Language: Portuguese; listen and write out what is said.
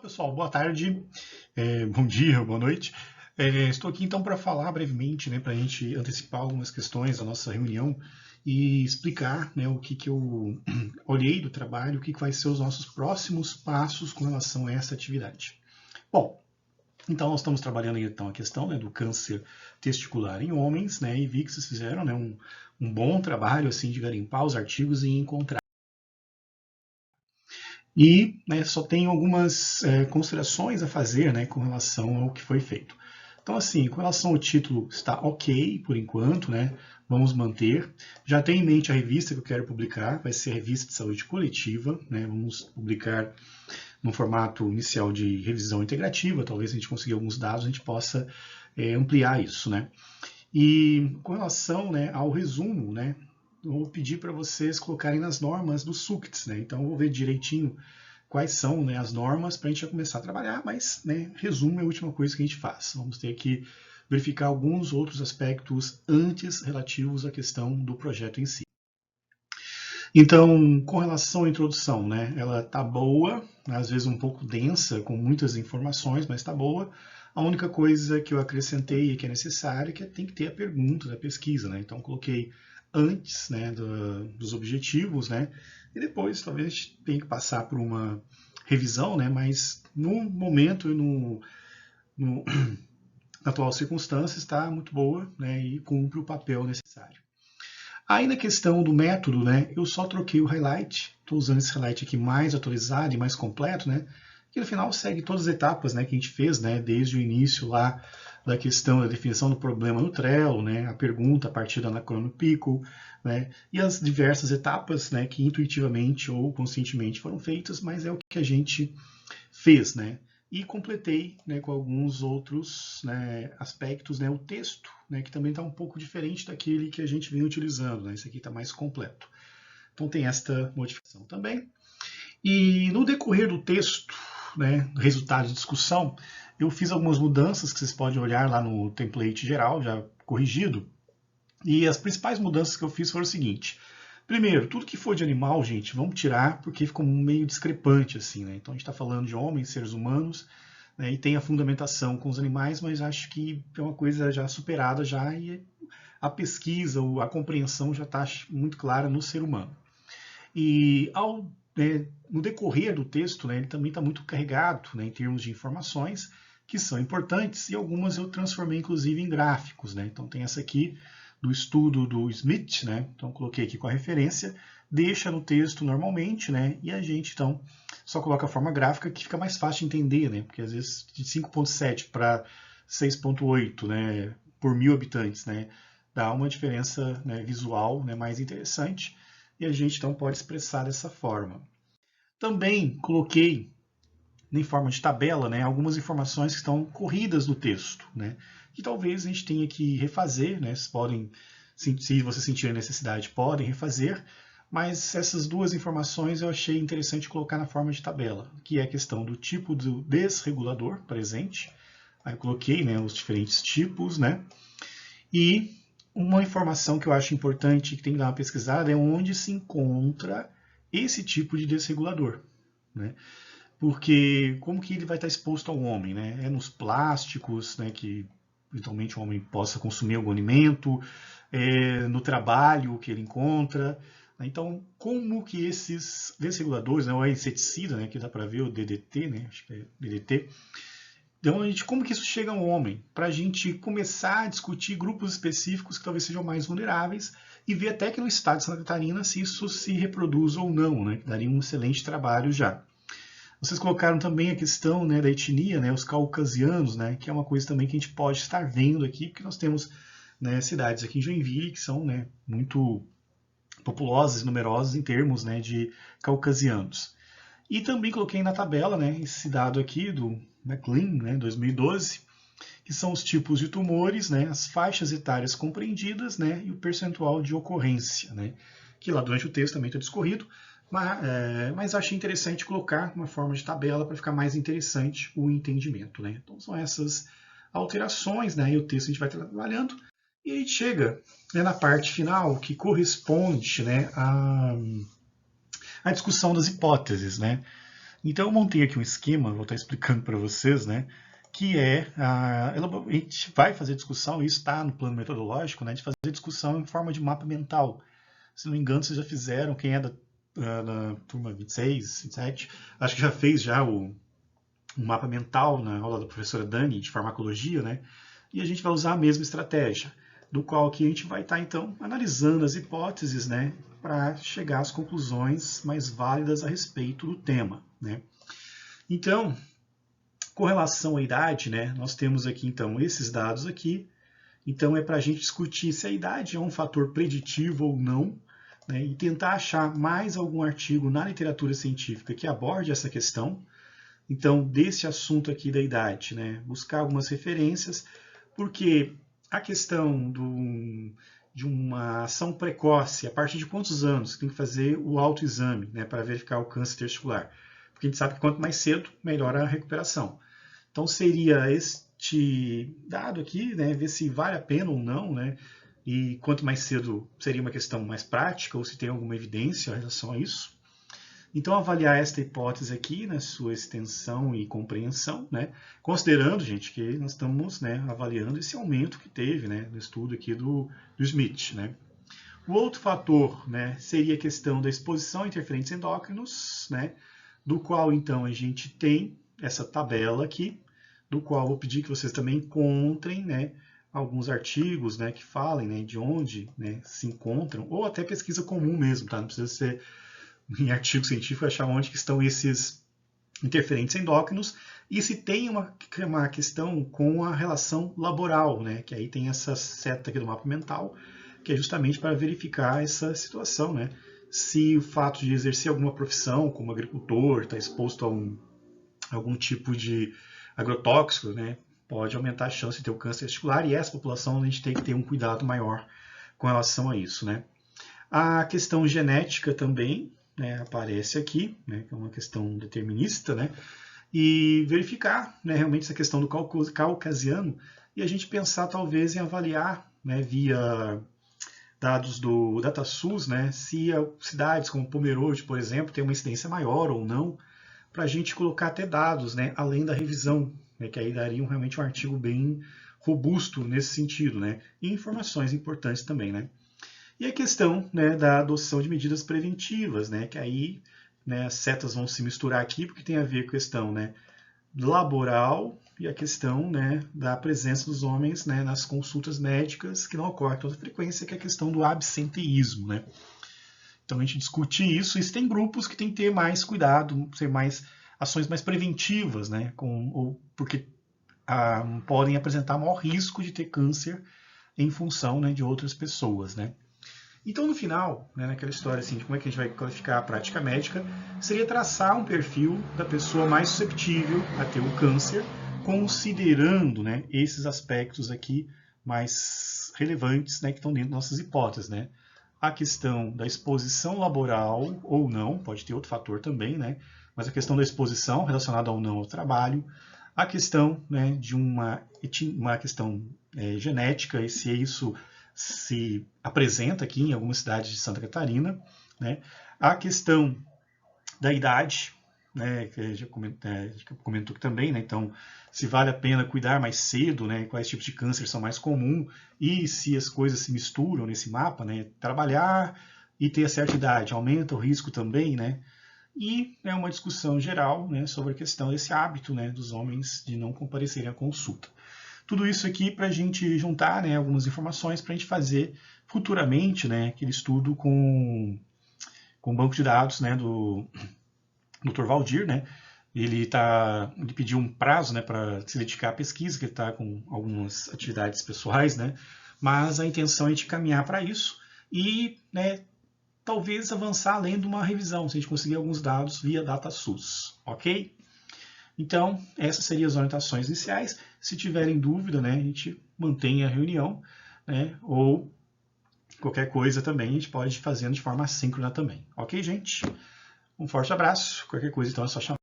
pessoal, boa tarde, bom dia, boa noite. Estou aqui então para falar brevemente, para a gente antecipar algumas questões da nossa reunião e explicar o que eu olhei do trabalho, o que vai ser os nossos próximos passos com relação a essa atividade. Bom, então nós estamos trabalhando então a questão do câncer testicular em homens, e vi que vocês fizeram um bom trabalho assim de garimpar os artigos e encontrar. E só tem algumas considerações a fazer com relação ao que foi feito. Então, assim, com relação ao título, está ok por enquanto, vamos manter. Já tenho em mente a revista que eu quero publicar, vai ser a Revista de Saúde Coletiva, vamos publicar no formato inicial de revisão integrativa, talvez a gente consiga alguns dados, a gente possa ampliar isso, E com relação ao resumo, eu vou pedir para vocês colocarem nas normas do SUCTS, Então eu vou ver direitinho quais são as normas para a gente já começar a trabalhar, mas resumo é a última coisa que a gente faz. Vamos ter que verificar alguns outros aspectos antes relativos à questão do projeto em si. Então, com relação à introdução, ela está boa, às vezes um pouco densa, com muitas informações, mas está boa. A única coisa que eu acrescentei e que é necessária é que tem que ter a pergunta da pesquisa, Então, coloquei antes dos objetivos, e depois talvez a gente tenha que passar por uma revisão, mas no momento e na atual circunstância está muito boa e cumpre o papel necessário. Aí na questão do método, eu só troquei o highlight, estou usando esse highlight aqui mais atualizado e mais completo, que no final segue todas as etapas que a gente fez, desde o início lá da questão da definição do problema no Trello, a pergunta a partir da Anacrono Pico, e as diversas etapas que intuitivamente ou conscientemente foram feitas, mas é o que a gente fez, E completei com alguns outros aspectos, o texto, que também está um pouco diferente daquele que a gente vem utilizando, Esse aqui está mais completo. Então tem esta modificação também. E no decorrer do texto, resultado de discussão, eu fiz algumas mudanças que vocês podem olhar lá no template geral, já corrigido. E as principais mudanças que eu fiz foram o seguinte. Primeiro, tudo que for de animal, gente, vamos tirar, porque ficou meio discrepante, assim, Então, a gente está falando de homens, seres humanos, e tem a fundamentação com os animais, mas acho que é uma coisa já superada já, e a pesquisa, a compreensão já está muito clara no ser humano. E no decorrer do texto, ele também está muito carregado em termos de informações que são importantes, e algumas eu transformei, inclusive, em gráficos. Então, tem essa aqui, do estudo do Smith, então coloquei aqui com a referência, deixa no texto normalmente, e a gente então só coloca a forma gráfica que fica mais fácil de entender, porque às vezes de 5.7 para 6.8, por 1.000 habitantes, dá uma diferença visual mais interessante, e a gente então pode expressar dessa forma. Também coloquei em forma de tabela, algumas informações que estão corridas no texto, que talvez a gente tenha que refazer, vocês podem, se você sentir a necessidade, podem refazer, mas essas duas informações eu achei interessante colocar na forma de tabela, que é a questão do tipo do desregulador presente, aí eu coloquei os diferentes tipos, e uma informação que eu acho importante, que tem que dar uma pesquisada, é onde se encontra esse tipo de desregulador, Porque como que ele vai estar exposto ao homem? É nos plásticos, que eventualmente o homem possa consumir algum alimento, no trabalho que ele encontra. Então, como que esses desreguladores, o inseticida, que dá para ver o DDT, acho que é DDT, então, como que isso chega ao homem? Para a gente começar a discutir grupos específicos que talvez sejam mais vulneráveis e ver até que no estado de Santa Catarina se isso se reproduz ou não, que daria um excelente trabalho já. Vocês colocaram também a questão da etnia, os caucasianos, que é uma coisa também que a gente pode estar vendo aqui, porque nós temos cidades aqui em Joinville que são muito populosas e numerosas em termos de caucasianos. E também coloquei na tabela esse dado aqui do McLean, 2012, que são os tipos de tumores, as faixas etárias compreendidas e o percentual de ocorrência, que lá durante o texto também está discorrido, mas achei interessante colocar uma forma de tabela para ficar mais interessante o entendimento. Então são essas alterações, e o texto a gente vai trabalhando, e a gente chega na parte final, que corresponde à discussão das hipóteses. Então eu montei aqui um esquema, vou estar explicando para vocês, né? Que é, a gente vai fazer discussão, isso está no plano metodológico, né? De fazer discussão em forma de mapa mental. Se não me engano, vocês já fizeram, quem é da turma 26, 27, acho que já fez já um mapa mental na aula da professora Dani, de farmacologia, né? E a gente vai usar a mesma estratégia, do qual aqui a gente vai estar, então, analisando as hipóteses, né? Para chegar às conclusões mais válidas a respeito do tema, né? Então, com relação à idade, né? Nós temos aqui, então, esses dados aqui. Então, é para a gente discutir se a idade é um fator preditivo ou não, né, e tentar achar mais algum artigo na literatura científica que aborde essa questão. Então, desse assunto aqui da idade, né, buscar algumas referências, porque a questão de uma ação precoce, a partir de quantos anos tem que fazer o autoexame, né, para verificar o câncer testicular? Porque a gente sabe que quanto mais cedo, melhor a recuperação. Então, seria este dado aqui, né, ver se vale a pena ou não, né, e quanto mais cedo seria uma questão mais prática, ou se tem alguma evidência em relação a isso. Então, avaliar esta hipótese aqui, na sua extensão e compreensão, né, considerando, gente, que nós estamos, né, avaliando esse aumento que teve, né, no estudo aqui do Smith, né. O outro fator, né, seria a questão da exposição a interferentes endócrinos, né, do qual, então, a gente tem essa tabela aqui, do qual vou pedir que vocês também encontrem, né, alguns artigos, né, que falem, né, de onde, né, se encontram, ou até pesquisa comum mesmo, tá? Não precisa ser em artigo científico achar onde que estão esses interferentes endócrinos e se tem uma questão com a relação laboral, né, que aí tem essa seta aqui do mapa mental, que é justamente para verificar essa situação, né, se o fato de exercer alguma profissão, como agricultor, está exposto a algum tipo de agrotóxico, né, pode aumentar a chance de ter o câncer testicular, e essa população a gente tem que ter um cuidado maior com relação a isso, né. A questão genética também, né, aparece aqui, né, que é uma questão determinista, né, e verificar, né, realmente essa questão do caucasiano, e a gente pensar talvez em avaliar, né, via dados do DataSUS, né, se cidades como Pomerode, por exemplo, tem uma incidência maior ou não, para a gente colocar até dados, né, além da revisão, né, que aí daria realmente um artigo bem robusto nesse sentido, né, e informações importantes também, né. E a questão, né, da adoção de medidas preventivas, né, que aí, né, as setas vão se misturar aqui, porque tem a ver com a questão, né, laboral e a questão, né, da presença dos homens, né, nas consultas médicas, que não ocorre com toda frequência, que é a questão do absenteísmo, né. Então a gente discute isso, e tem grupos que tem que ter mais cuidado, ter mais ações mais preventivas, né, porque podem apresentar maior risco de ter câncer em função, né, de outras pessoas, né. Então, no final, né, naquela história assim, de como é que a gente vai qualificar a prática médica, seria traçar um perfil da pessoa mais susceptível a ter o câncer, considerando, né, esses aspectos aqui mais relevantes, né, que estão dentro das nossas hipóteses, né. A questão da exposição laboral ou não, pode ter outro fator também, né, mas a questão da exposição relacionada ou não ao trabalho, a questão, né, de uma questão genética, e se isso se apresenta aqui em algumas cidades de Santa Catarina, né? A questão da idade, né, que a gente comentou aqui também, né? Então, se vale a pena cuidar mais cedo, né? Quais tipos de câncer são mais comuns, e se as coisas se misturam nesse mapa, né? Trabalhar e ter a certa idade aumenta o risco também, né? E é uma discussão geral, né, sobre a questão desse hábito, né, dos homens de não comparecerem à consulta. Tudo isso aqui para a gente juntar, né, algumas informações para a gente fazer futuramente, né, aquele estudo com o banco de dados, né, do Dr. Valdir, né. Ele pediu um prazo, né, para se dedicar à pesquisa, que ele está com algumas atividades pessoais, né, mas a intenção é de caminhar para isso e, né, talvez avançar além de uma revisão, se a gente conseguir alguns dados via DataSUS, ok? Então, essas seriam as orientações iniciais. Se tiverem dúvida, né, a gente mantém a reunião, né, ou qualquer coisa também a gente pode ir fazendo de forma assíncrona também. Ok, gente? Um forte abraço. Qualquer coisa, então, é só chamar.